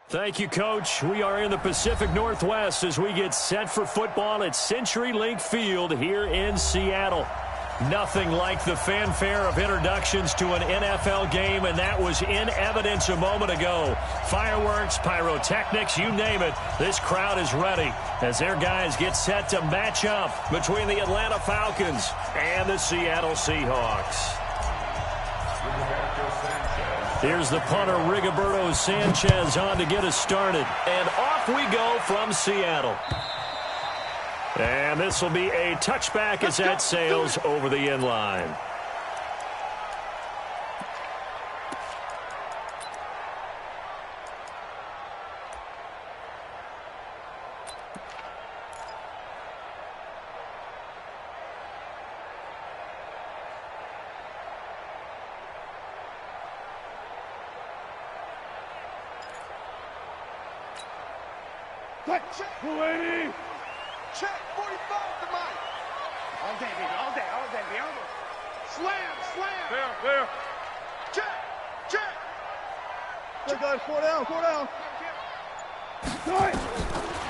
Thank you, Coach. We are in the Pacific Northwest as we get set for football at CenturyLink Field here in Seattle. Nothing like the fanfare of introductions to an NFL game, and that was in evidence a moment ago. Fireworks, pyrotechnics, you name it. This crowd is ready as their guys get set to match up between the Atlanta Falcons and the Seattle Seahawks. Here's the punter, Rigoberto Sanchez, on to get us started. And off we go from Seattle. And this will be a touchback as that sails over the end line. Check, 280. Check, 45 to Mike. All day, baby, all day, baby. Slam. There. Check. Good guys, 4 down.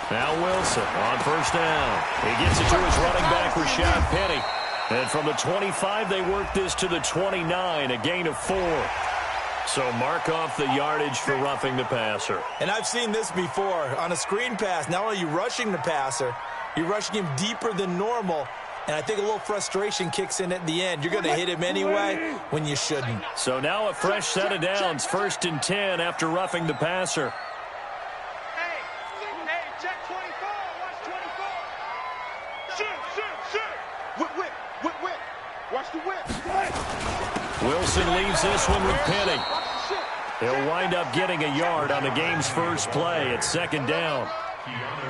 Now Wilson on first down. He gets it to his running back, Rashad Penny. And from the 25, they work this to the 29, a gain of 4. So mark off the yardage for roughing the passer. And I've seen this before. On a screen pass, not only are you rushing the passer, you're rushing him deeper than normal. And I think a little frustration kicks in at the end. You're going to hit him anyway when you shouldn't. So now a fresh set of downs, 1st and 10 after roughing the passer. Hey, check 24. Watch 24. Shoot. Whip. Watch the whip. Wilson leaves this one with Penny. He'll wind up getting a yard on the game's first play at 2nd down.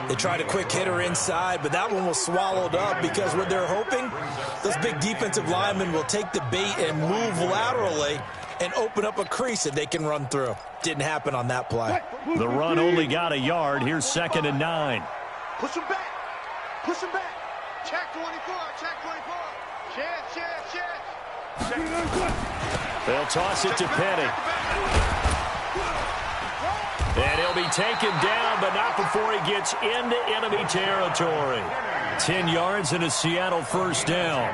They tried a quick hitter inside, but that one was swallowed up because what they're hoping, those big defensive linemen will take the bait and move laterally and open up a crease that they can run through. Didn't happen on that play. The run only got a yard. Here's 2nd and 9. Push him back. Check 24. Chance. They'll toss it to Penny. And he'll be taken down, but not before he gets into enemy territory. 10 yards and a Seattle first down.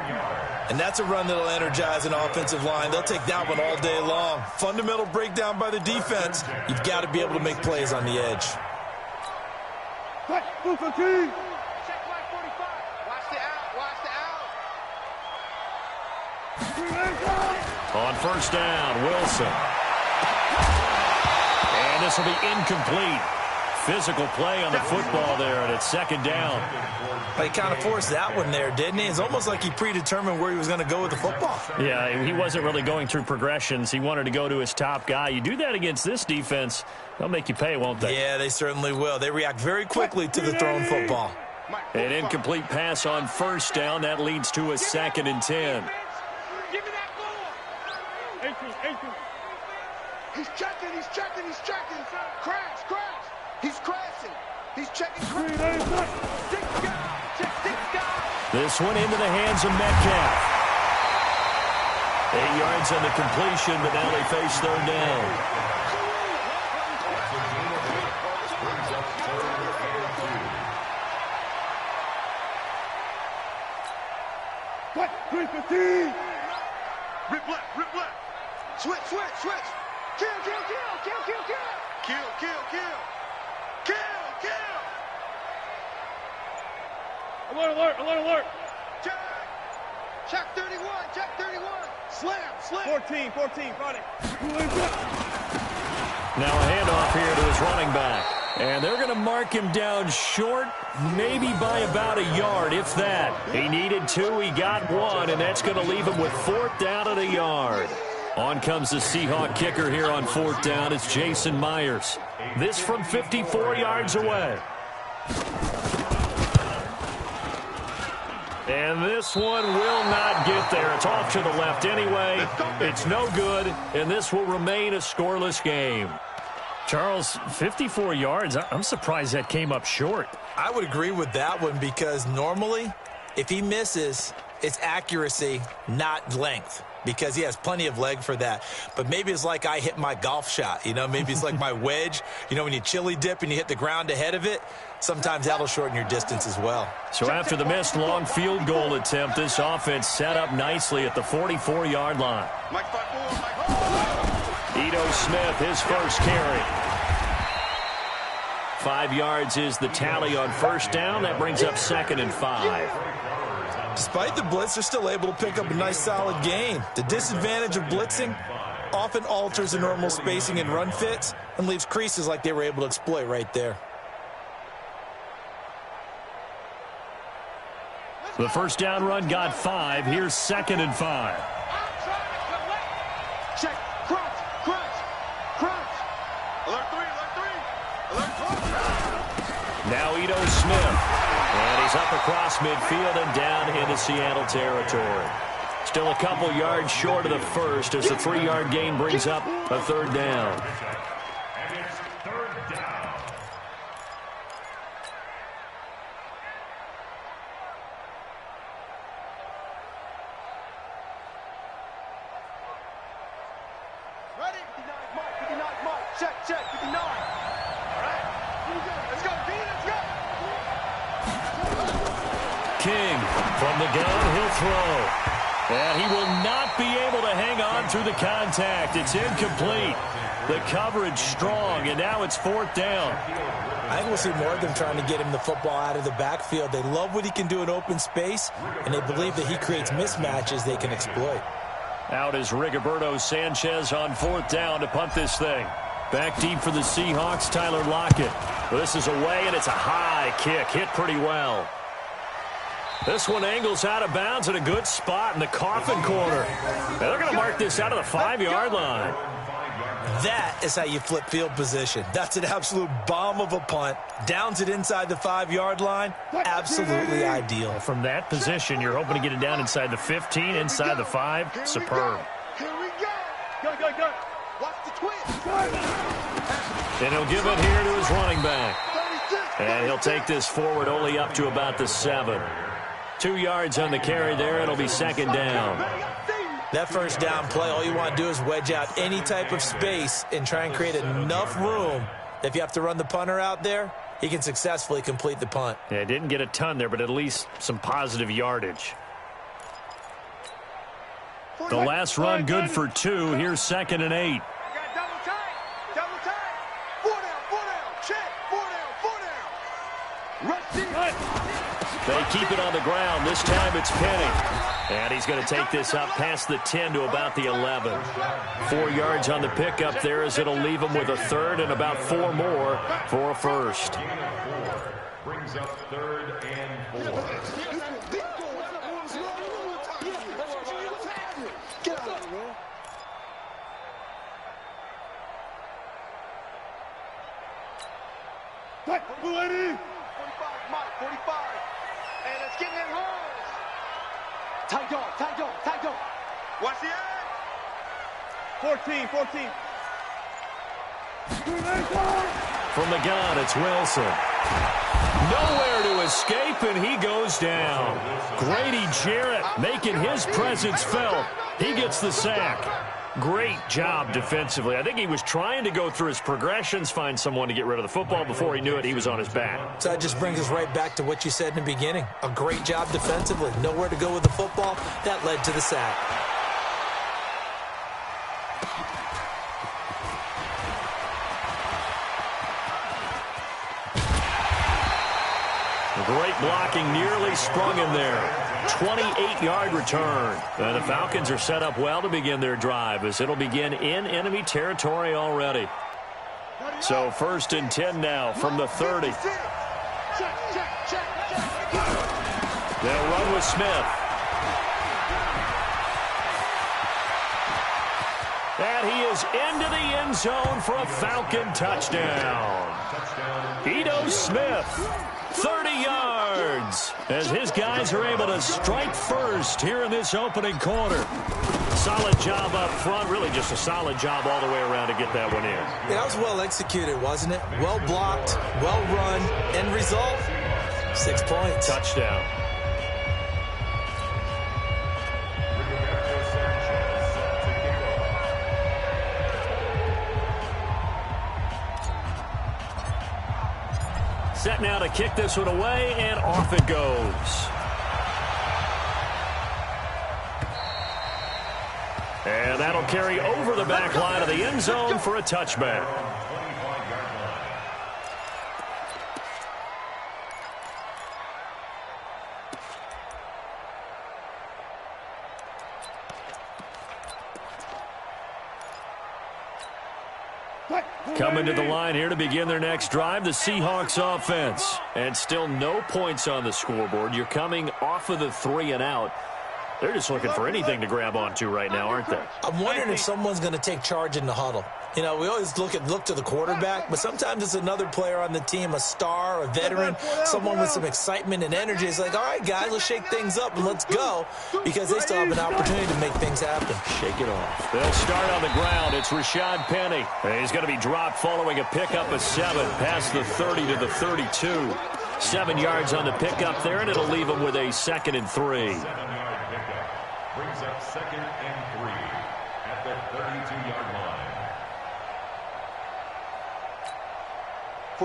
And that's a run that'll energize an offensive line. They'll take that one all day long. Fundamental breakdown by the defense. You've got to be able to make plays on the edge. Check 45. Watch the out. On first down, Wilson. And this will be incomplete. Physical play on the football there, and it's 2nd down. He kind of forced that one there, didn't he? It's almost like he predetermined where he was going to go with the football. Yeah, he wasn't really going through progressions. He wanted to go to his top guy. You do that against this defense, they'll make you pay, won't they? Yeah, they certainly will. They react very quickly to the thrown football. An incomplete pass on first down. That leads to a 2nd and 10. Give me that ball. 18. He's checking. Crash. He's crashing. He's checking. Six guys. This one into the hands of Metcalf. 8 yards on the completion, but now they face 3rd down. What? 315. Rip left. Switch. Kill. Alert. Check 31. Slam. 14, got it. Now a handoff here to his running back. And they're going to mark him down short, maybe by about a yard, if that. He needed 2, he got 1, and that's going to leave him with 4th down and a yard. On comes the Seahawk kicker here on 4th down. It's Jason Myers. This from 54 yards away. And this one will not get there. It's off to the left anyway. It's no good, and this will remain a scoreless game. Charles, 54 yards. I'm surprised that came up short. I would agree with that one because normally, if he misses, It's accuracy, not length, because he has plenty of leg for that. But maybe it's like I hit my golf shot, you know, maybe it's like my wedge. You know, when you chili dip and you hit the ground ahead of it, sometimes that'll shorten your distance as well. So after the missed long field goal attempt, this offense set up nicely at the 44-yard line. Ito Smith, his first carry. 5 yards is the tally on first down. That brings up 2nd and 5. Despite the blitz, they're still able to pick up a nice solid gain. The disadvantage of blitzing often alters the normal spacing and run fits and leaves creases like they were able to exploit right there. The first down run got 5. Here's 2nd and 5. Check. Crunch. Alert 3. Now Ito Smith. And he's up across midfield and down into Seattle territory. Still a couple yards short of the first as the 3-yard gain brings up a 3rd down. Ready? 59 Mike. Check. 59. All right. Let's go, D. Let's go. King from the gun, he'll throw. And he will not be able to hang on through the contact. It's incomplete. The coverage strong, and now it's 4th down. I think we'll see more of them trying to get him the football out of the backfield. They love what he can do in open space, and they believe that he creates mismatches they can exploit. Out is Rigoberto Sanchez on 4th down to punt this thing. Back deep for the Seahawks, Tyler Lockett. This is away, and it's a high kick. Hit pretty well. This one angles out of bounds at a good spot in the coffin corner. And they're going to mark this out of the 5-yard line. That is how you flip field position. That's an absolute bomb of a punt. Downs it inside the 5-yard line. Absolutely ideal. From that position, you're hoping to get it down inside the 15, inside the 5. Superb. Here we go. Go. Watch the twist. And he'll give it here to his running back. And he'll take this forward only up to about the 7. 2 yards on the carry there. It'll be 2nd down. That first down play, all you want to do is wedge out any type of space and try and create enough room that if you have to run the punter out there, he can successfully complete the punt. Yeah, didn't get a ton there, but at least some positive yardage. The last run good for 2. Here's 2nd and 8. Double tight. 4 down. Check. 4 down. Rush deep. They keep it on the ground. This time it's Penny. And he's going to take this up past the 10 to about the 11. 4 yards on the pickup there as it'll leave him with a 3rd and about 4 more for a 1st. Brings up 3rd and 4. Get out of here, man. Quick, lady. 45, Mike, 45. And it's getting in holes. Tight dog. Watch the end. 14. From the gun, it's Wilson. Nowhere to escape, and he goes down. Grady Jarrett making his presence felt. He gets the sack. Great job defensively. I think he was trying to go through his progressions, find someone to get rid of the football. Before he knew it, he was on his back. So that just brings us right back to what you said in the beginning. A great job defensively. Nowhere to go with the football. That led to the sack. Great blocking, nearly sprung in there. 28-yard return. And the Falcons are set up well to begin their drive as it'll begin in enemy territory already. So 1st and 10 now from the 30. They'll run with Smith. And he is into the end zone for a Falcon touchdown. Ito Smith, 30 yards, as his guys are able to strike first here in this opening quarter. Solid job up front, really just a solid job all the way around to get that one in. Yeah, that was well executed, wasn't it? Well blocked, well run, end result, 6 points. Touchdown. Set now to kick this one away, and off it goes. And that'll carry over the back line of the end zone for a touchback. Coming to the line here to begin their next drive, the Seahawks offense. And still no points on the scoreboard. You're coming off of the 3 and out. They're just looking for anything to grab onto right now, aren't they? I'm wondering if someone's going to take charge in the huddle. You know, we always look to the quarterback, but sometimes it's another player on the team, a star, a veteran, someone with some excitement and energy. It's like, all right, guys, let's shake things up and let's go, because they still have an opportunity to make things happen. Shake it off. They'll start on the ground. It's Rashad Penny. He's going to be dropped following a pickup of 7 past the 30 to the 32. 7 yards on the pickup there, and it'll leave him with a 2nd and 3. Brings up 2nd and 3 at the 32-yard line.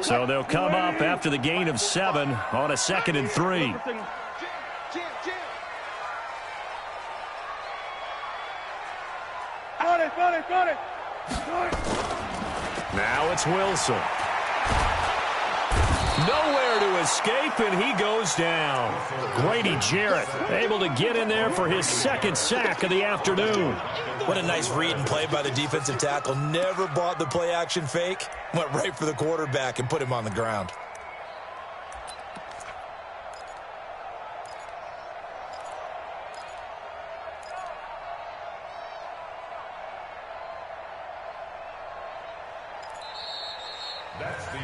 So they'll come up after the gain of 7 on a 2nd and 3. Got it. Now it's Wilson. Nowhere to escape, and he goes down. Grady Jarrett able to get in there for his 2nd sack of the afternoon. What a nice read and play by the defensive tackle. Never bought the play-action fake. Went right for the quarterback and put him on the ground.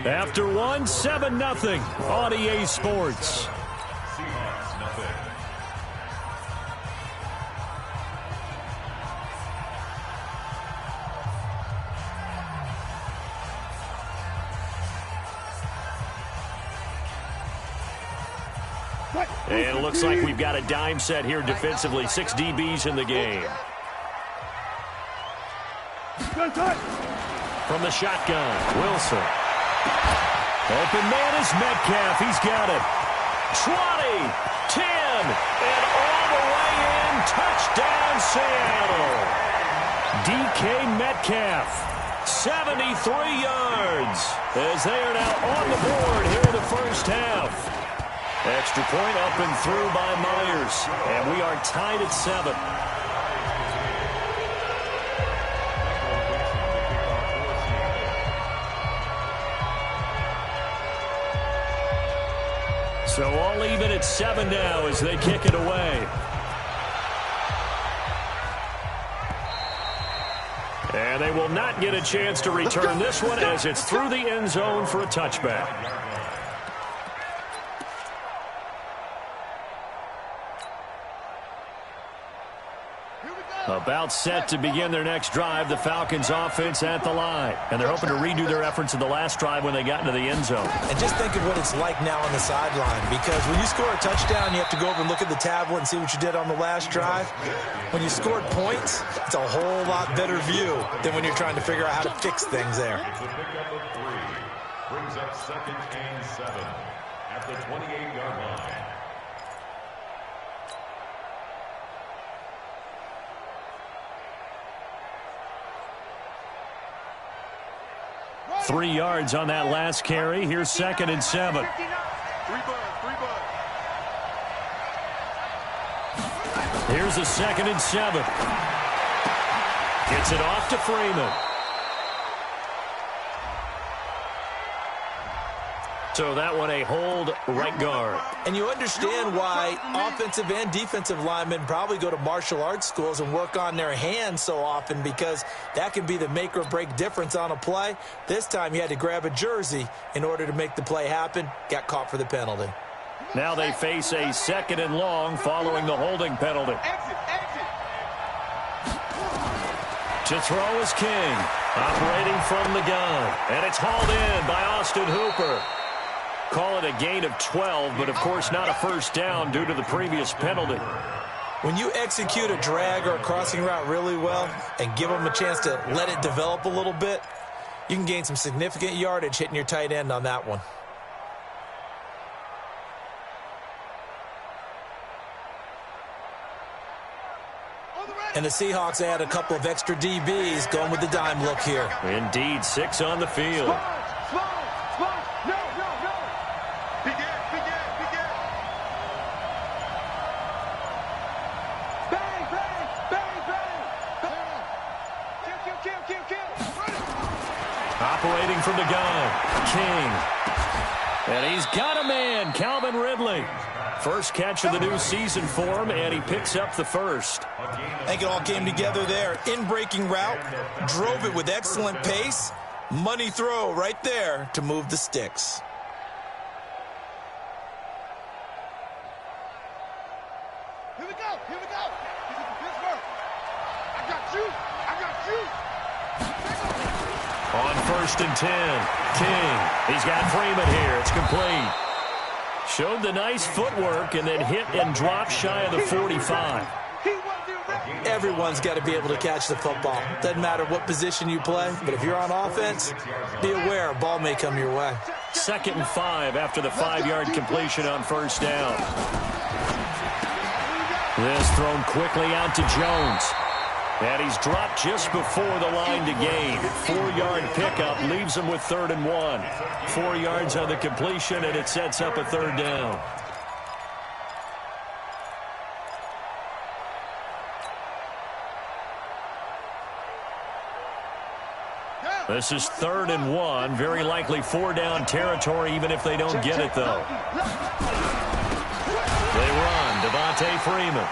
After 1, 7-0 on EA Sports. Seahawks, nothing. And it looks like we've got a dime set here defensively. 6 DBs in the game. From the shotgun, Wilson. Open man is Metcalf. He's got it. 20, 10, and all the way in. Touchdown, Seattle. DK Metcalf, 73 yards, as they are now on the board here in the first half. Extra point up and through by Myers, and we are tied at 7. So all even at 7 now as they kick it away. And they will not get a chance to return this one as it's through the end zone for a touchback. About set to begin their next drive, the Falcons offense at the line. And they're hoping to redo their efforts in the last drive when they got into the end zone. And just think of what it's like now on the sideline, because when you score a touchdown, you have to go over and look at the tablet and see what you did on the last drive. When you scored points, it's a whole lot better view than when you're trying to figure out how to fix things there. It's a pickup of 3. Brings up 2nd and 7 at the 28-yard line. 3 yards on that last carry. Here's 2nd and 7. Here's a 2nd and 7. Gets it off to Freeman. So that one a hold right guard. And you understand why offensive and defensive linemen probably go to martial arts schools and work on their hands so often, because that can be the make or break difference on a play. This time he had to grab a jersey in order to make the play happen. Got caught for the penalty. Now they face a 2nd and long following the holding penalty. To throw is King, operating from the gun. And it's hauled in by Austin Hooper. Call it a gain of 12, but of course not a first down due to the previous penalty. When you execute a drag or a crossing route really well and give them a chance to let it develop a little bit, you can gain some significant yardage hitting your tight end on that one. And the Seahawks add a couple of extra DBs going with the dime look here. Indeed, 6 on the field. No. Begin. Bang. Kill. Operating from the gun, King. And he's got a man, Calvin Ridley. First catch of the new season for him, and he picks up the first. I think it all came together there. In-breaking route, drove it with excellent pace. Money throw right there to move the sticks. Here we go. This is Pittsburgh. I got you. On 1st and 10, King. He's got Freeman here. It's complete. Showed the nice footwork and then hit and dropped shy of the 45. Everyone's got to be able to catch the football. Doesn't matter what position you play, but if you're on offense, be aware a ball may come your way. 2nd and 5 after the 5-yard completion on 1st down. This thrown quickly out to Jones. And he's dropped just before the line to gain. 4-yard pickup leaves him with 3rd and 1. 4 yards on the completion, and it sets up a 3rd down. This is 3rd and 1. Very likely 4 down territory, even if they don't get it, though. They run. Devontae Freeman.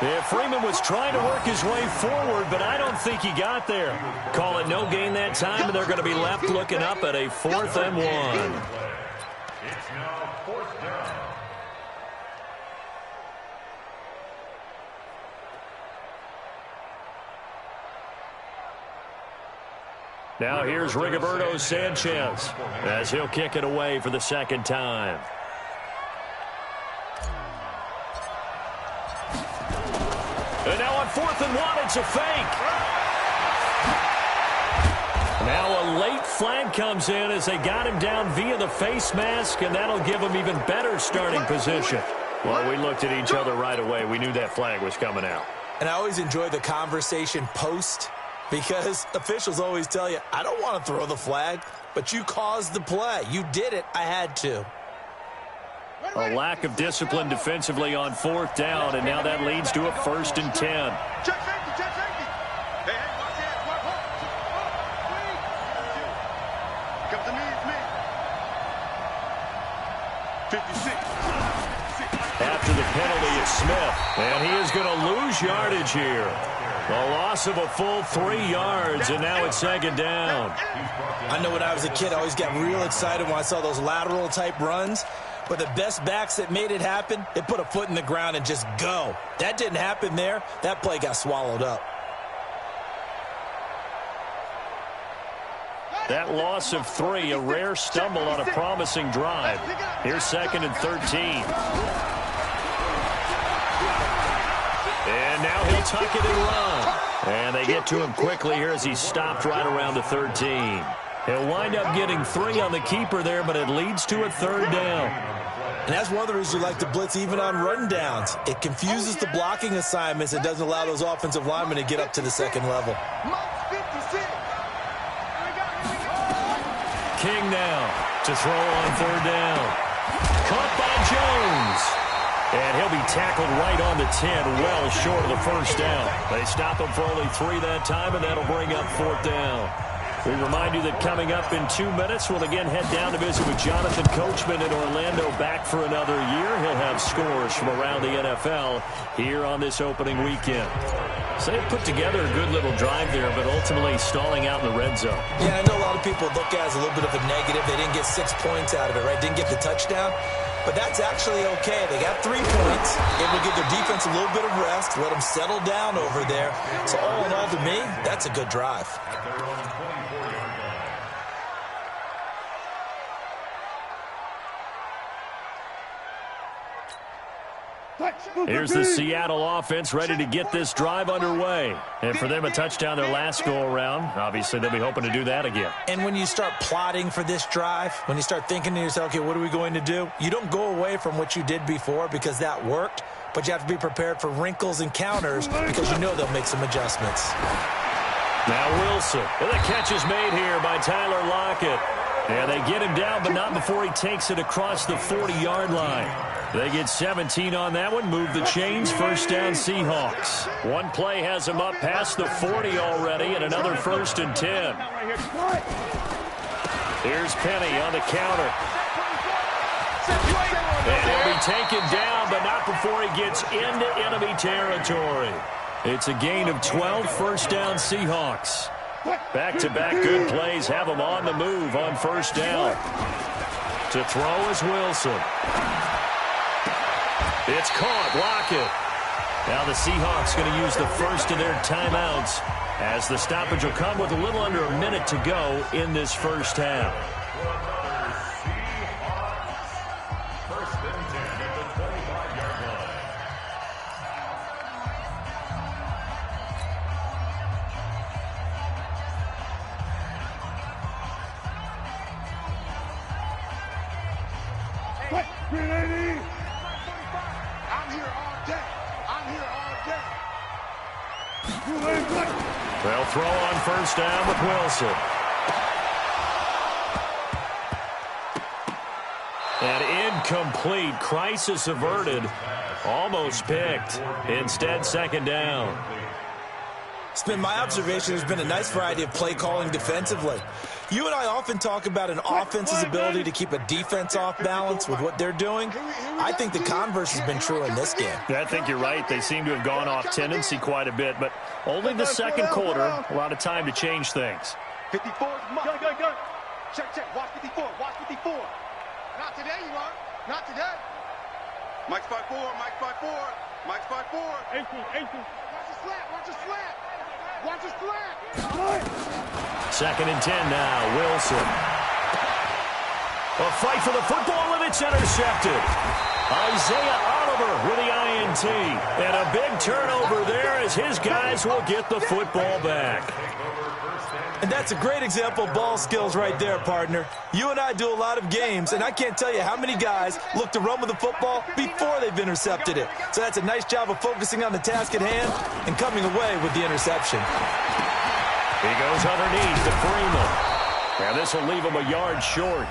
Yeah, Freeman was trying to work his way forward, but I don't think he got there. Call it no gain that time, and they're going to be left looking up at a 4th and 1. It's now 4th down. Now here's Rigoberto Sanchez as he'll kick it away for the 2nd time. And now on 4th and 1, it's a fake. Now a late flag comes in as they got him down via the face mask, and that'll give him even better starting position. Well, we looked at each other right away. We knew that flag was coming out. And I always enjoy the conversation post, because officials always tell you, I don't want to throw the flag, but you caused the play. You did it. I had to. A lack of discipline defensively on 4th down, and now that leads to a 1st and 10. Check safety. Hey, watch that. Come to me, it's me. 56. After the penalty, it's Smith, and he is going to lose yardage here. A loss of a full 3 yards, and now it's 2nd down. I know when I was a kid, I always got real excited when I saw those lateral-type runs. But the best backs that made it happen, they put a foot in the ground and just go. That didn't happen there. That play got swallowed up. That loss of 3, a rare stumble on a promising drive. Here's 2nd and 13. And now he'll tuck it and run. And they get to him quickly here as he's stopped right around the 13. He'll wind up getting 3 on the keeper there, but it leads to a 3rd down. And that's one of the reasons you like to blitz even on rundowns. It confuses the blocking assignments. It doesn't allow those offensive linemen to get up to the 2nd level. King now to throw on 3rd down. Caught by Jones. And he'll be tackled right on the 10, well short of the 1st down. They stop him for only 3 that time, and that'll bring up 4th down. We remind you that coming up in 2 minutes, we'll again head down to visit with Jonathan Coachman in Orlando, back for another year. He'll have scores from around the NFL here on this opening weekend. So they put together a good little drive there, but ultimately stalling out in the red zone. Yeah, I know a lot of people look at it as a little bit of a negative. They didn't get 6 points out of it, right? Didn't get the touchdown. But that's actually okay. They got 3 points. It will give their defense a little bit of rest, let them settle down over there. So all in all, to me, that's a good drive. Here's the Seattle offense ready to get this drive underway. And for them, a touchdown their last go-around. Obviously, they'll be hoping to do that again. And when you start plotting for this drive, when you start thinking to yourself, okay, what are we going to do? You don't go away from what you did before because that worked. but you have to be prepared for wrinkles and counters because you know they'll make some adjustments. Now Wilson. And the catch is made here by Tyler Lockett. And they get him down, but not before he takes it across the 40-yard line. They get 17 on that one, move the chains, first down Seahawks. One play has him up past the 40 already, and another 1st and 10. Here's Penny on the counter. And he'll be taken down, but not before he gets into enemy territory. It's a gain of 12, first down Seahawks. Back-to-back good plays have them on the move on first down. To throw is Wilson. It's caught. Lockett. Now the Seahawks going to use the first of their timeouts as the stoppage will come with a little under a minute to go in this first half. First and 10 at the 25-yard line. I'm here all day. I'm here all day. They'll throw on first down with Wilson. And incomplete. Crisis averted. Almost picked. Instead, second down. It's been my observation there's been a nice variety of play calling defensively. You and I often talk about an offense's ability to keep a defense off balance with what they're doing. I think the converse has been true in this game. Yeah, I think you're right. They seem to have gone off tendency quite a bit, but only the second quarter, a lot of time to change things. 54 is Mike. Go. Check. Watch 54. Watch 54. Not today, you are. Not today. Mike's 5-4. Mike's 5-4. Mike's 5-4. 18. Watch a slap. Watch a slap. Second and 10 now. Wilson. A fight for the football, and it's intercepted. Isaiah Oliver with the INT. And a big turnover there as his guys will get the football back. And that's a great example of ball skills right there, partner. You and I do a lot of games, and I can't tell you how many guys look to run with the football before they've intercepted it. So that's a nice job of focusing on the task at hand and coming away with the interception. He goes underneath to Freeman. And this will leave him a yard short.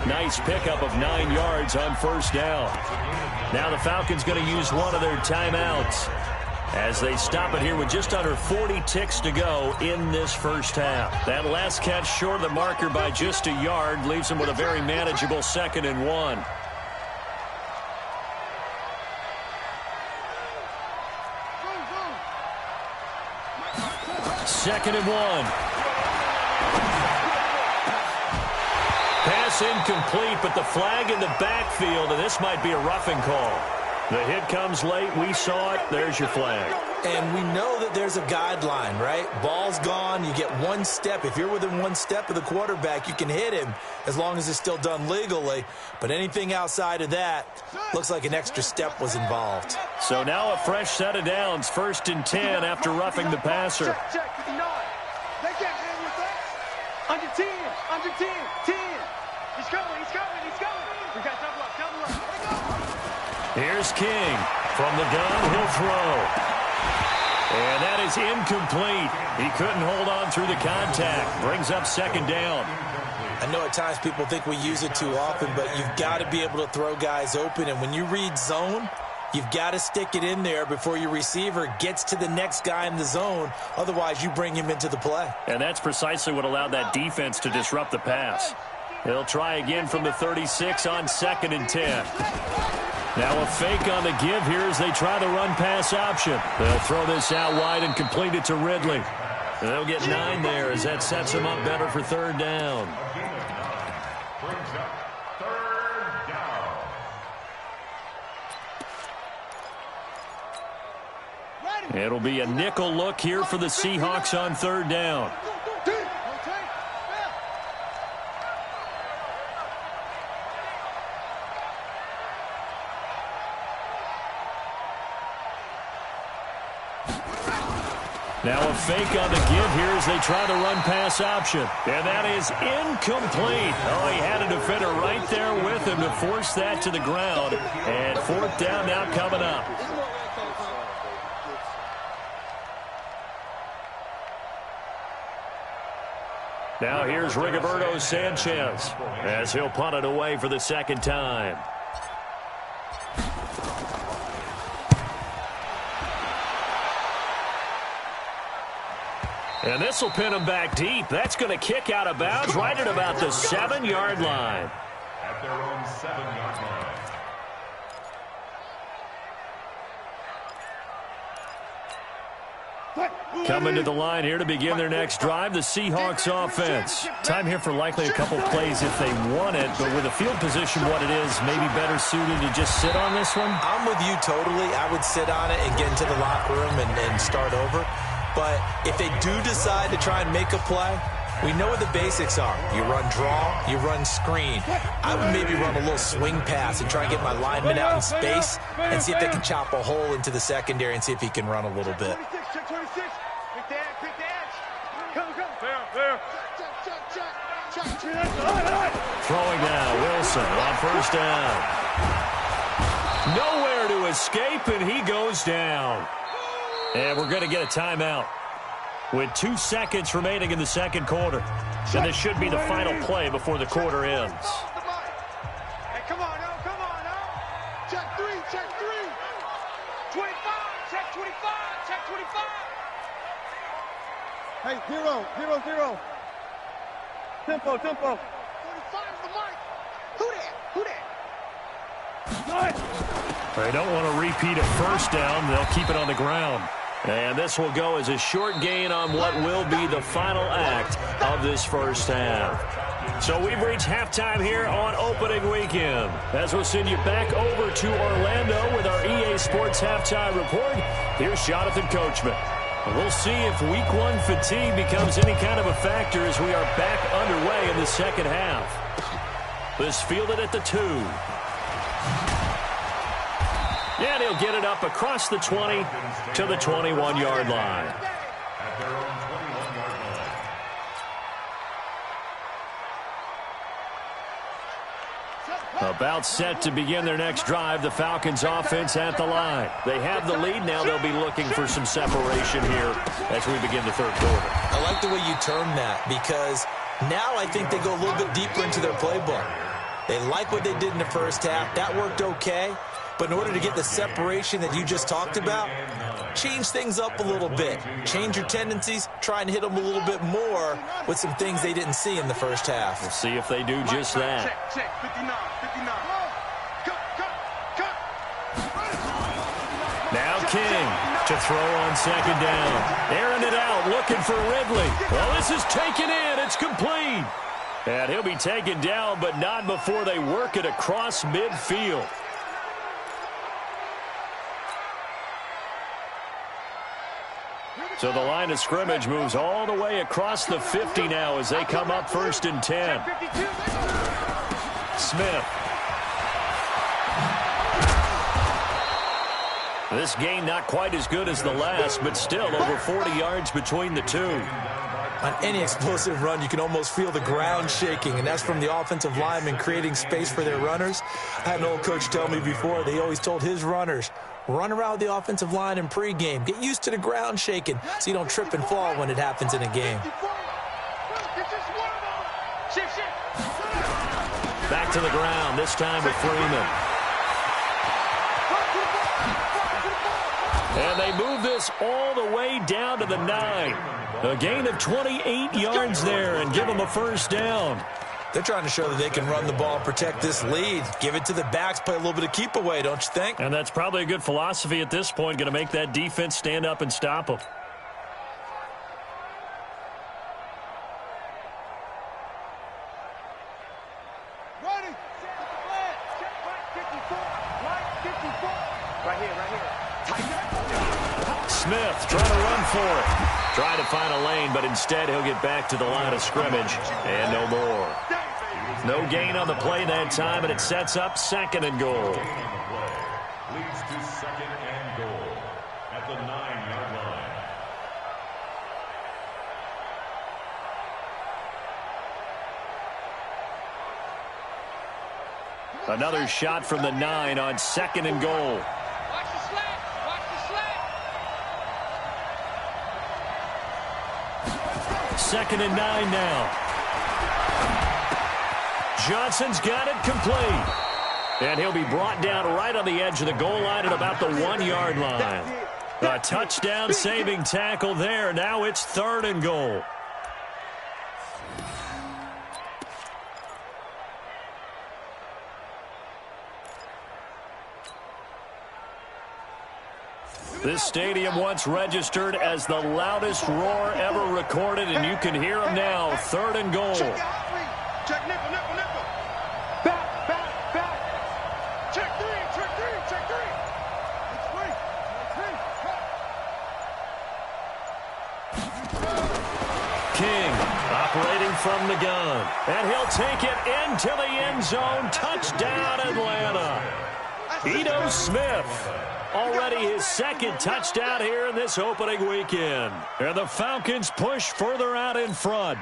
Nice pickup of 9 yards on first down. Now the Falcons going to use one of their timeouts as they stop it here with just under 40 ticks to go in this first half. That last catch short of the marker by just a yard leaves them with a very manageable 2nd and 1. Second and 1. Pass incomplete, but the flag in the backfield, and this might be a roughing call. The hit comes late. We saw it. There's your flag. And we know that there's a guideline, right? Ball's gone. You get 1 step. If you're within 1 step of the quarterback, you can hit him as long as it's still done legally. But anything outside of that looks like an extra step was involved. So now a fresh set of downs. 1st and 10 after roughing the passer. Check, 59. They can't hang with us. Under 10. 10. He's coming. We got double up. Here's King. From the gun, he'll throw. And that is incomplete. He couldn't hold on through the contact. Brings up 2nd down. I know at times people think we use it too often, but you've got to be able to throw guys open. And when you read zone, you've got to stick it in there before your receiver gets to the next guy in the zone. Otherwise, you bring him into the play. And that's precisely what allowed that defense to disrupt the pass. He'll try again from the 36 on 2nd and 10. Now a fake on the give here as they try the run-pass option. They'll throw this out wide and complete it to Ridley. They'll get 9 there as that sets them up better for 3rd down. Brings up 3rd down. It'll be a nickel look here for the Seahawks on 3rd down. Now a fake on the give here as they try the run-pass option. And that is incomplete. Oh, he had a defender right there with him to force that to the ground. And 4th down now coming up. Now here's Rigoberto Sanchez as he'll punt it away for the second time. And this will pin him back deep. That's going to kick out of bounds right at about the 7-yard line. At their own 7-yard line. Coming to the line here to begin their next drive, the Seahawks offense. Time here for likely a couple plays if they want it, but with the field position what it is, maybe better suited to just sit on this one? I'm with you totally. I would sit on it and get into the locker room and start over. But if they do decide to try and make a play, we know what the basics are. You run draw, you run screen. I would maybe run a little swing pass and try and get my lineman out in space and see if they can chop a hole into the secondary and see if he can run a little bit. Throwing now, Wilson on first down. Nowhere to escape, and he goes down. And we're going to get a timeout with 2 seconds remaining in the second quarter. And this should be the final play before the quarter ends. Hey, come on now, come on now. Check 3, check 3. 25, check 25, check 25. Hey, 0, 0, 0. Tempo, tempo. 45 the mic. Who that? Who that? They don't want to repeat a first down. They'll keep it on the ground. And this will go as a short gain on what will be the final act of this first half. So we've reached halftime here on opening weekend. As we'll send you back over to Orlando with our EA Sports halftime report, here's Jonathan Coachman. We'll see if week 1 fatigue becomes any kind of a factor as we are back underway in the second half. This fielded at the 2. And he'll get it up across the 20 to the 21-yard line. At their own 21-yard line. About set to begin their next drive, the Falcons offense at the line. They have the lead. Now they'll be looking for some separation here as we begin the third quarter. I like the way you term that because now I think they go a little bit deeper into their playbook. They like what they did in the first half. That worked okay. But in order to get the separation that you just talked about, change things up a little bit. Change your tendencies. Try and hit them a little bit more with some things they didn't see in the first half. We'll see if they do just that. Check, 59, 59. Cut. Now King to throw on second down. Airing it out, looking for Ridley. Well, this is taken in. It's complete. And he'll be taken down, but not before they work it across midfield. So the line of scrimmage moves all the way across the 50 now as they come up 1st and 10. Smith. This gain not quite as good as the last, but still over 40 yards between the two. On any explosive run, you can almost feel the ground shaking, and that's from the offensive linemen creating space for their runners. I had an old coach tell me before, they always told his runners, run around the offensive line in pregame. Get used to the ground shaking so you don't trip and fall when it happens in a game. Back to the ground, this time with Freeman. And they move this all the way down to the 9. A gain of 28 yards there and give them a first down. They're trying to show that they can run the ball and protect this lead. Give it to the backs, play a little bit of keep away, don't you think? And that's probably a good philosophy at this point, going to make that defense stand up and stop them. Ready. Check right 54. Right 54. Right here. Smith trying to run for it. Trying to find a lane, but instead he'll get back to the line of scrimmage and no more. No gain on the play that time, and it sets up 2nd and goal. Leads to 2nd and goal at the 9-yard line. Another shot from the 9 on 2nd and goal. Watch the slant. 2nd and 9 now. Johnson's got it complete. And he'll be brought down right on the edge of the goal line at about the 1-yard line. A touchdown-saving tackle there. Now it's 3rd and goal. This stadium once registered as the loudest roar ever recorded, and you can hear them now. 3rd and goal. Check nickel, nickel, nickel. Back, back, back. Check 3, check 3, check 3. It's 3. King operating from the gun. And he'll take it into the end zone. Touchdown, Atlanta. Ito Smith. Already his 2nd touchdown here in this opening weekend. And the Falcons push further out in front.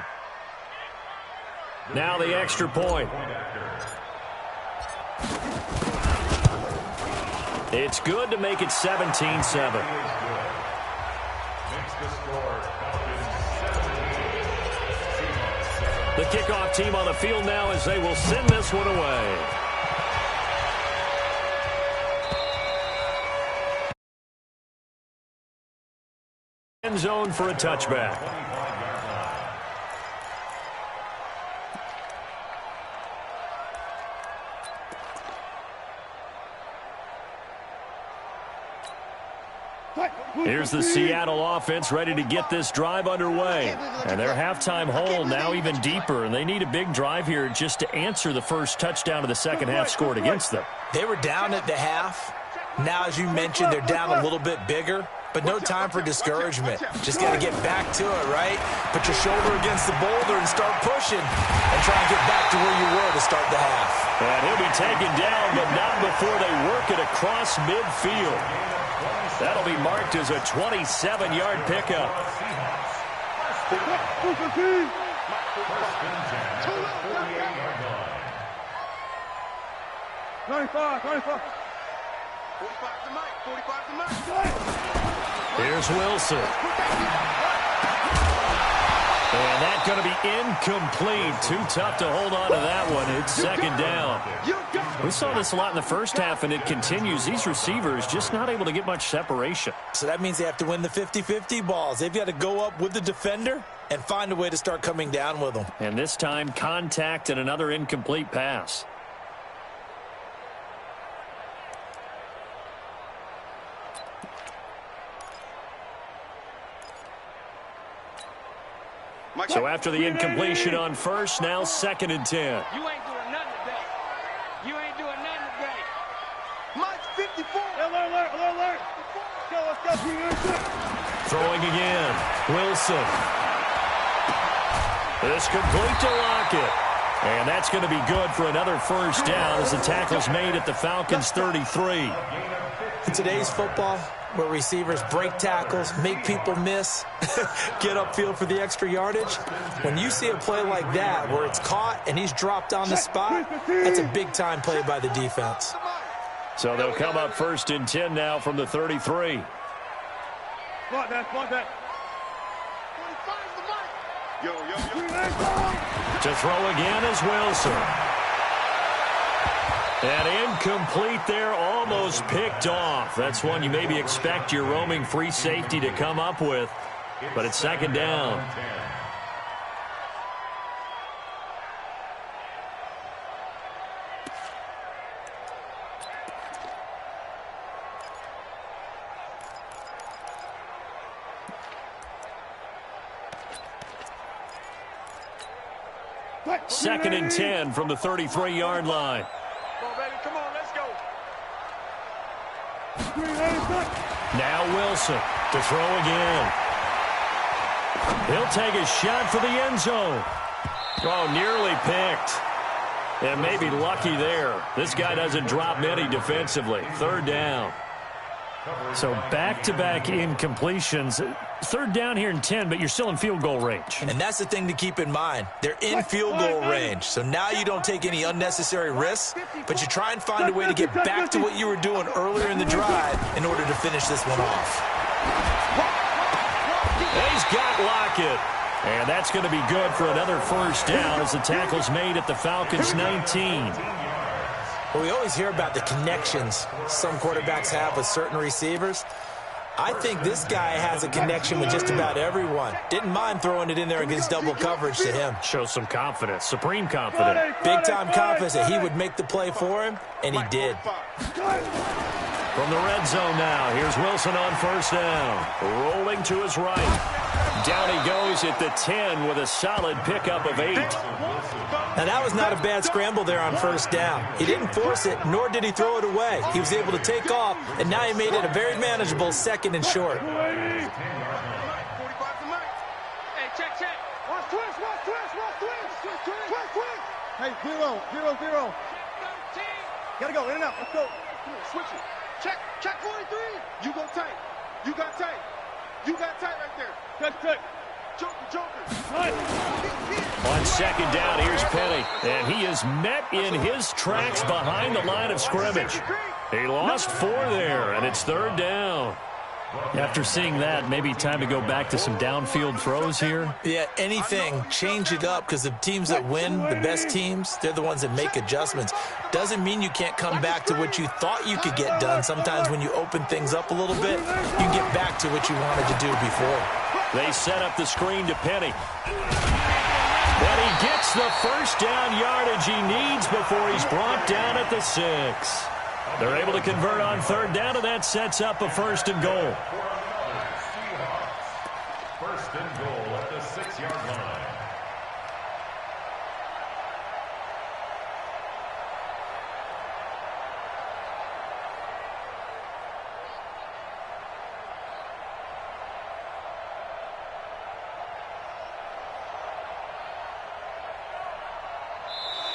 Now the extra point. It's good to make it 17-7. The kickoff team on the field now as they will send this one away. End zone for a touchback. Here's the Seattle offense ready to get this drive underway. And their halftime hole now even deeper, and they need a big drive here just to answer the first touchdown of the second half scored against them. They were down at the half. Now, as you mentioned, they're down a little bit bigger. But no time for discouragement. Just got to get back to it, right? Put your shoulder against the boulder and start pushing. And try and get back to where you were to start the half. And he'll be taken down, but not before they work it across midfield. That'll be marked as a 27-yard pickup. 25. Here's Wilson. And that's going to be incomplete. Too tough to hold on to that one. It's 2nd down. We saw this a lot in the first half, and it continues. These receivers just not able to get much separation. So that means they have to win the 50-50 balls. They've got to go up with the defender and find a way to start coming down with them. And this time, contact and another incomplete pass. So after the incompletion on first, now 2nd and 10. You ain't doing nothing today. You ain't doing nothing today. Mike's 54. Alert. Let's go. Throwing again. Wilson. It's complete to Lockett. And that's going to be good for another first down as the tackle's made at the Falcons' 33. In today's football, where receivers break tackles, make people miss, get upfield for the extra yardage. When you see a play like that where it's caught and he's dropped on the spot, that's a big-time play by the defense. So they'll come up 1st and 10 now from the 33. Block that. Yo. To throw again is Wilson. And incomplete there, almost picked off. That's one you maybe expect your roaming free safety to come up with. But it's 2nd down. Second and 10 from the 33-yard line. Come on, let's go. Now Wilson to throw again. He'll take a shot for the end zone. Oh, nearly picked. And maybe lucky there. This guy doesn't drop many defensively. 3rd down. So back-to-back incompletions. 3rd down here in 10, but you're still in field goal range. And that's the thing to keep in mind. They're in field goal range. So now you don't take any unnecessary risks, but you try and find a way to get back to what you were doing earlier in the drive in order to finish this one off. He's got Lockett. And that's going to be good for another first down as the tackle's made at the Falcons' 19. Well, we always hear about the connections some quarterbacks have with certain receivers. I think this guy has a connection with just about everyone. Didn't mind throwing it in there against double coverage to him. Shows some confidence, supreme confidence. Big-time confidence that he would make the play for him, and he did. From the red zone now, here's Wilson on first down. Rolling to his right. Down he goes at the 10 with a solid pickup of 8. Now, that was not a bad scramble there on first down. He didn't force it, nor did he throw it away. He was able to take off, and now he made it a very manageable 2nd and short. Hey, check. Watch twist. Hey, 0. Gotta go, in and out. Let's go. Come on, switch it. Check 43. You go tight. You got tight right there. Check. Joker. On second down, here's Penny. And he is met in his tracks behind the line of scrimmage. He lost 4 there, and it's 3rd down. After seeing that, maybe time to go back to some downfield throws here. Yeah, anything. Change it up, because the teams that win, the best teams, they're the ones that make adjustments. Doesn't mean you can't come back to what you thought you could get done. Sometimes when you open things up a little bit, you can get back to what you wanted to do before. They set up the screen to Penny. And he gets the first down yardage he needs before he's brought down at the 6. They're able to convert on 3rd down, and that sets up a 1st and goal. 1st and goal at the 6-yard line.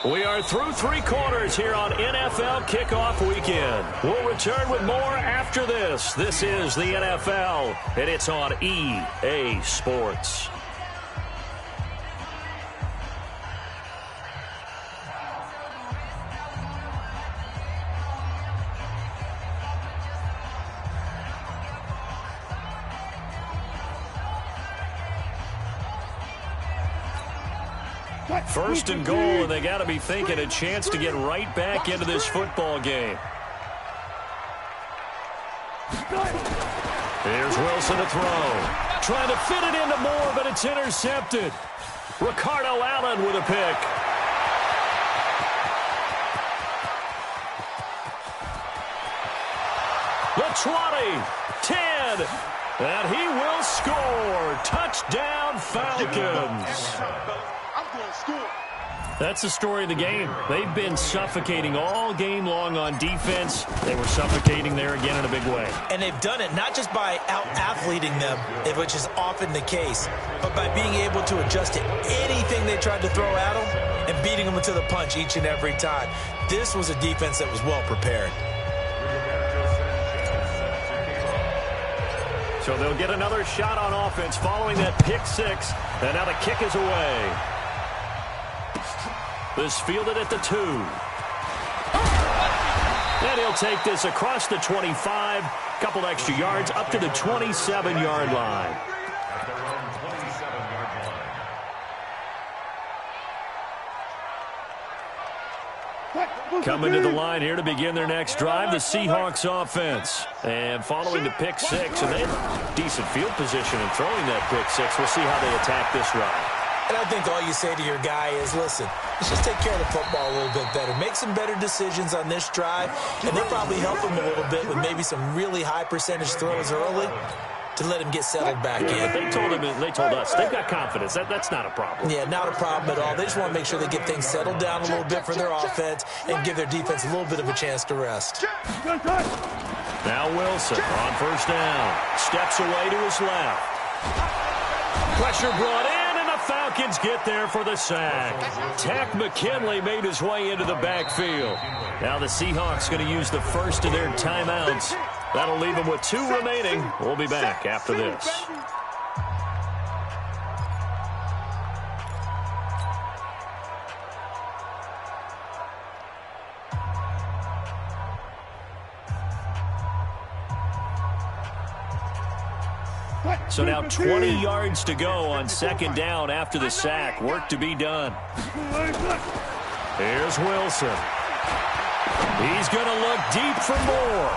We are through 3 quarters here on NFL Kickoff Weekend. We'll return with more after this. This is the NFL, and it's on EA Sports. First and goal, and they got to be thinking a chance to get right back into this football game. Here's Wilson to throw. Trying to fit it into Moore, but it's intercepted. Ricardo Allen with a pick. The 20, 10, and he will score. Touchdown, Falcons. That's the story of the game. They've been suffocating all game long on defense. They were suffocating there again in a big way. And they've done it not just by out-athleting them, which is often the case, but by being able to adjust to anything they tried to throw at them and beating them to the punch each and every time. This was a defense that was well prepared. So they'll get another shot on offense following that pick 6, and now the kick is away. This fielded at the 2. And he'll take this across the 25, couple extra yards up to the 27-yard line. At their own 27-yard line. Coming to the line here to begin their next drive, the Seahawks offense. And following the pick 6, and they have decent field position in throwing that pick 6. We'll see how they attack this drive. And I think all you say to your guy is, listen, let's just take care of the football a little bit better. Make some better decisions on this drive, and they'll probably help him a little bit with maybe some really high percentage throws early to let him get settled back in. But they told us they've got confidence. That's not a problem. Yeah, not a problem at all. They just want to make sure they get things settled down a little bit for their offense and give their defense a little bit of a chance to rest. Now Wilson on first down. Steps away to his left. Pressure brought in, and the Falcons get there for the sack. Tack McKinley made his way into the backfield. Now the Seahawks going to use the first of their timeouts. That'll leave them with 2 remaining. We'll be back after this. So now 20 yards to go on second down after the sack. Work to be done. Here's Wilson. He's going to look deep for more.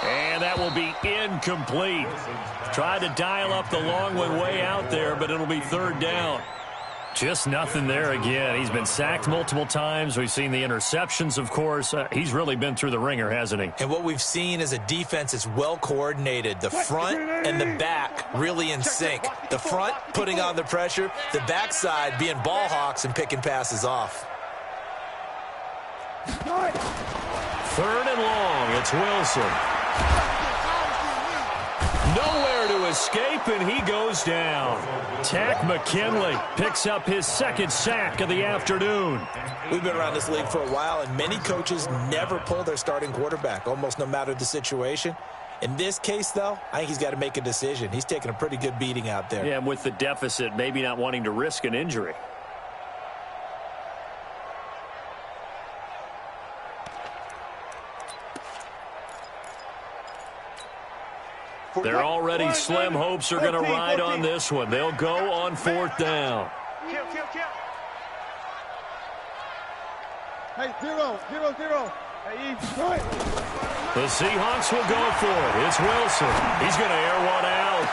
And that will be incomplete. Tried to dial up the long one way out there, but it'll be third down. Just nothing there again. He's been sacked multiple times. We've seen the interceptions, of course. He's really been through the ringer, hasn't he? And what we've seen is a defense that's well coordinated. The front and the back really in sync. The front putting on the pressure, the backside being ball hawks and picking passes off. Third and long. It's Wilson. Nowhere to escape, and he goes down. Tack McKinley picks up his second sack of the afternoon. We've been around this league for a while, and many coaches never pull their starting quarterback, almost no matter the situation. In this case, though, I think he's got to make a decision. He's taking a pretty good beating out there. Yeah, and with the deficit, maybe not wanting to risk an injury. They're already slim hopes are going to ride on this one. They'll go on fourth down. Hey, 0, 0, 0. Hey, the Seahawks will go for it. It's Wilson. He's going to air one out.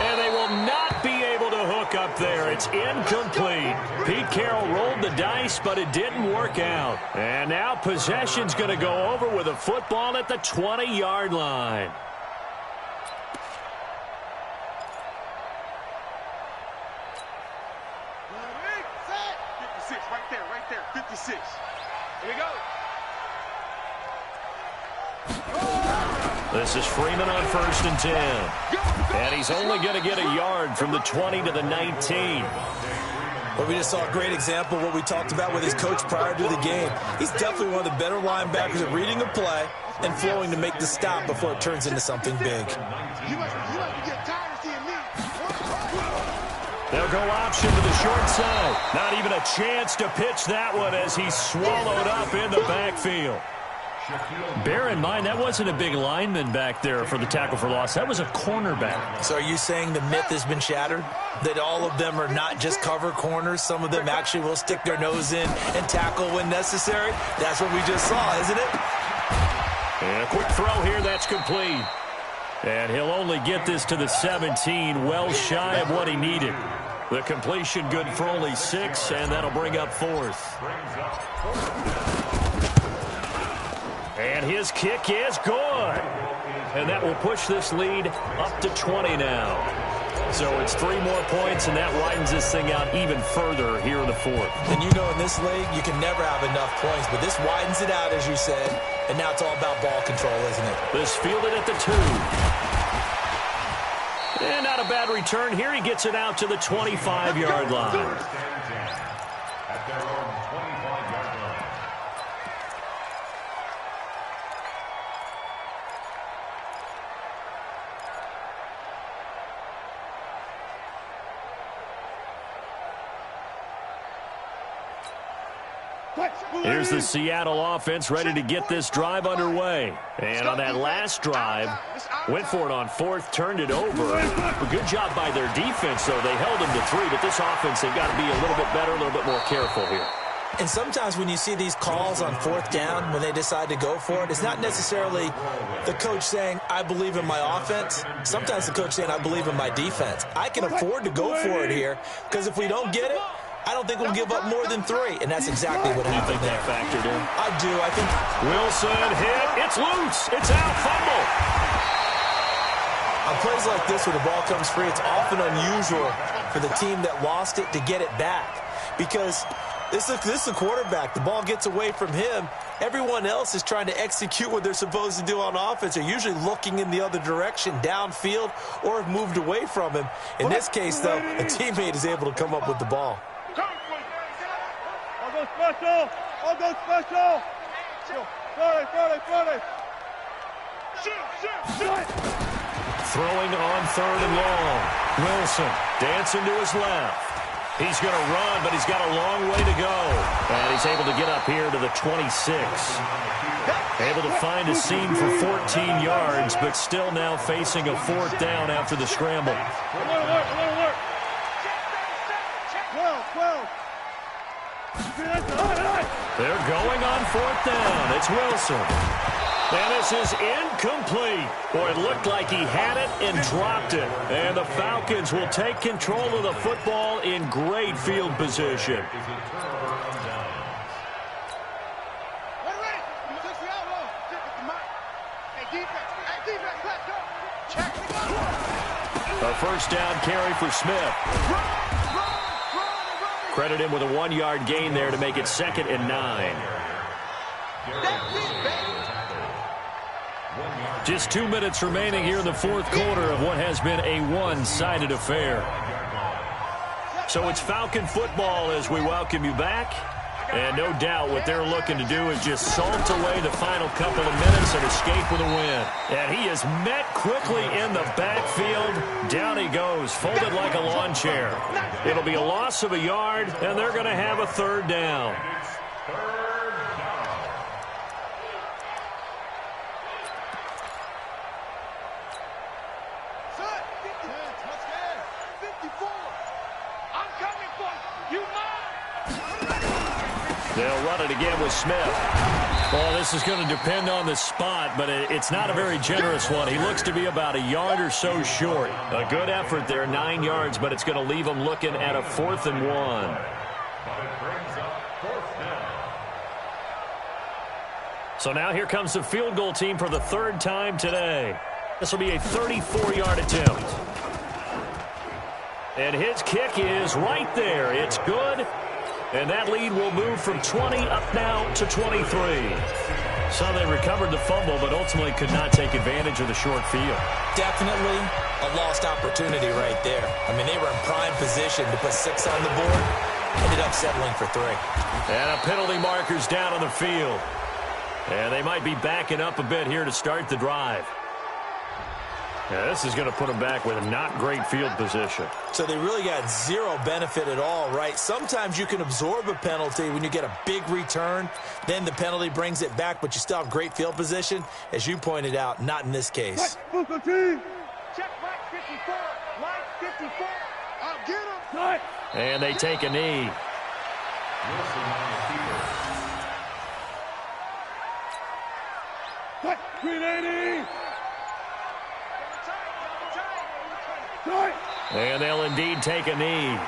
And they will not be able to hook up there. It's incomplete. Pete Carroll rolled the dice, but it didn't work out. And now possession's going to go over with a football at the 20-yard line. Right there, 56. Here we go. This is Freeman on 1st and 10. And he's only going to get a yard from the 20 to the 19. Well, we just saw a great example of what we talked about with his coach prior to the game. He's definitely one of the better linebackers at reading a play and flowing to make the stop before it turns into something big. You must be getting tired of seeing me. They'll go option to the short side. Not even a chance to pitch that one as he's swallowed up in the backfield. Bear in mind, that wasn't a big lineman back there for the tackle for loss. That was a cornerback. So are you saying the myth has been shattered? That all of them are not just cover corners? Some of them actually will stick their nose in and tackle when necessary? That's what we just saw, isn't it? And a quick throw here, that's complete. And he'll only get this to the 17, well shy of what he needed. The completion good for only 6, and that'll bring up 4th. And his kick is good. And that will push this lead up to 20 now. So it's 3 more points, and that widens this thing out even further here in the 4th. And you know in this league, you can never have enough points, but this widens it out, as you said, and now it's all about ball control, isn't it? This fielded at the 2. And not a bad return here. He gets it out to the 25-yard line. At their own 25-yard line. Here's the Seattle offense ready to get this drive underway. And on that last drive, went for it on 4th, turned it over. A good job by their defense, though. They held him to 3, but this offense, they've got to be a little bit better, a little bit more careful here. And sometimes when you see these calls on 4th down, when they decide to go for it, it's not necessarily the coach saying, I believe in my offense. Sometimes the coach saying, I believe in my defense. I can afford to go for it here, because if we don't get it, I don't think we'll give up more than 3, and that's exactly what happened there. That factored in? I do. I think Wilson hit. It's loose. It's out. Fumble. On plays like this where the ball comes free, it's often unusual for the team that lost it to get it back, because this is a quarterback. The ball gets away from him. Everyone else is trying to execute what they're supposed to do on offense. They're usually looking in the other direction, downfield, or have moved away from him. In this case, though, a teammate is able to come up with the ball. I'll go special. I'll go special. Throwing on 3rd and long. Wilson dancing to his left. He's going to run, but he's got a long way to go. And he's able to get up here to the 26. Able to find a seam for 14 yards, but still now facing a 4th down after the scramble. They're going on 4th down. It's Wilson. And this is incomplete. Boy, it looked like he had it and dropped it. And the Falcons will take control of the football in great field position. A 1st down carry for Smith. Credit him with a 1-yard gain there to make it 2nd and 9. Just 2 minutes remaining here in the 4th quarter of what has been a one-sided affair. So it's Falcon football as we welcome you back. And no doubt what they're looking to do is just salt away the final couple of minutes and escape with a win. And he is met quickly in the backfield. Down he goes, folded like a lawn chair. It'll be a loss of a yard, and they're going to have a 3rd down. They'll run it again with Smith. Well, this is going to depend on the spot, but it's not a very generous one. He looks to be about a yard or so short. A good effort there, 9 yards, but it's going to leave him looking at a 4th and 1. So now here comes the field goal team for the 3rd time today. This will be a 34-yard attempt. And his kick is right there. It's good. And that lead will move from 20 up now to 23. So they recovered the fumble, but ultimately could not take advantage of the short field. Definitely a lost opportunity right there. I mean, they were in prime position to put 6 on the board. Ended up settling for 3. And a penalty marker's down on the field. And they might be backing up a bit here to start the drive. Yeah, this is going to put them back with a not great field position. So they really got zero benefit at all, right? Sometimes you can absorb a penalty when you get a big return. Then the penalty brings it back, but you still have great field position. As you pointed out, not in this case. Check right 54. Right 54. I'll get him. And they take a knee. What? 380. And they'll indeed take a knee.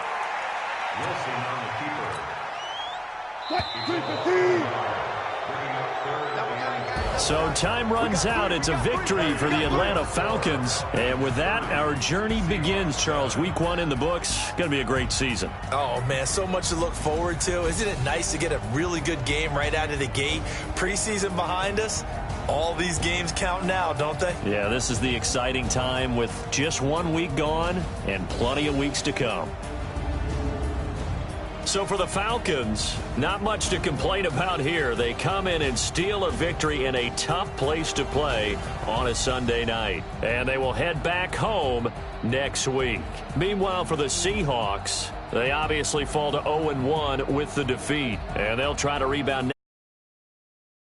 So time runs out. It's a victory for the Atlanta Falcons. And with that, our journey begins, Charles. Week 1 in the books. Going to be a great season. Oh, man, so much to look forward to. Isn't it nice to get a really good game right out of the gate? Preseason behind us. All these games count now, don't they? Yeah, this is the exciting time with just 1 week gone and plenty of weeks to come. So for the Falcons, not much to complain about here. They come in and steal a victory in a tough place to play on a Sunday night. And they will head back home next week. Meanwhile, for the Seahawks, they obviously fall to 0-1 with the defeat. And they'll try to rebound